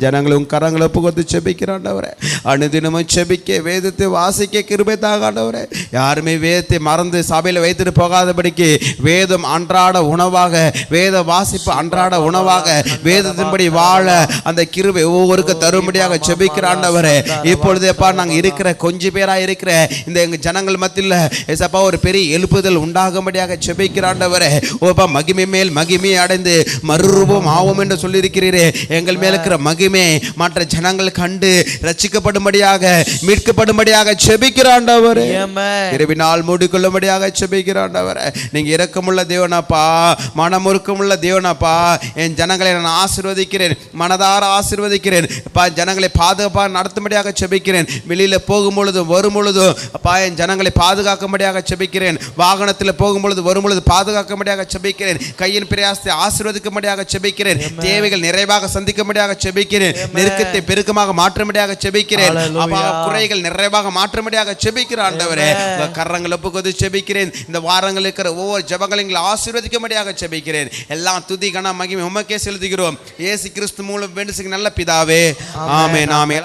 ஜனங்களும் கரங்களை புகழ்ந்து செபிக்கிற ஆண்டவரே. அனுதினமும் செபிக்க வேதத்தை வாசிக்க கிருபை தாங்க ஆண்டவரே. யாருமே வேதத்தை மறந்து சபையில் வைத்துட்டு போகாதபடிக்கு வேதம் அன்றாட உணவாக, வேத வாசிப்பு அன்றாட உணவாக, வேதத்தின்படி வாழ அந்த கிருபை ஒவ்வொருக்கு தரும்படியாக செபிக்கிற ஆண்டவரே. இப்பொழுதேப்பா நாங்கள் இருக்கிற கொஞ்சம் பேராக இருக்கிற இந்த எங்கள் ஜனங்கள் மத்தியில் ஏசப்பா ஒரு பெரிய எழுப்புதல் உண்டாகும்படியாக செபிக்கிற ஆண்டவரே. ஓப்பா மகிமை மேல் மகிமையை அடைந்து மறுரூபம் ஆகும் என்று சொல்லியிருக்கிறீரே. எங்கள் மேல் இருக்கிற மகிமை மற்ற ஜனங்கள் கண்டு ரட்சிக்கப்படும்படியாக மீட்கப்படும்படியாக செபிக்கிற ஆண்டவரே. இரவினால் மூடிக்கொள்ளும்படியாக செபிக்கிற ஆண்டவரே. நீங்க இரக்கமுள்ள தேவனப்பா, மனமுருக்கமுள்ள தேவனப்பா. என் ஜனங்களை நான் ஆசீர்வதிக்கிறேன், மனதார ஆசீர்வதிக்கிறேன். ஜனங்களை பாதுகாப்பாக நடத்தும்படியாக செபிக்கிறேன். வெளியில போகும் பொழுதும் வரும் பொழுதும் அப்பா என் ஜனங்களை பாதுகாக்கும்படியாக செபிக்கிறேன். வாகனத்தில் போகும் பொழுது வரும் பொழுது பாதுகாக்கும்படியாக செபிக்கிறேன். கையின் பிரயாசத்தை ஆசீர்வதிக்கும்படியாக செபிக்கிறேன். தேவைகள் நிறைவாக சந்திக்கும்படியாக செபிக்கிறேன். நெருக்கத்தை பெருக்கமாக மாற்றும்படியாக செபிக்கிறேன். குறைகள் நிறைவாக மாற்றும்படியாக செபிக்கிறேன் ஆண்டவரே. கரங்களை ஒப்புக்கொண்டு செபிக்கிறேன். இந்த வாரங்கள் இருக்கிற ஒவ்வொரு ஜெபங்களையும் ஆசீர்வதிக்கும்படியாக செபிக்கிறேன். எல்லாம் துதி கன மகிமை உமக்கே செலுத்துகிறோம். இயேசு கிறிஸ்து மூலம் வேண்டுகிறேன் நல்ல பிதாவே. ஆமென் ஆமென்.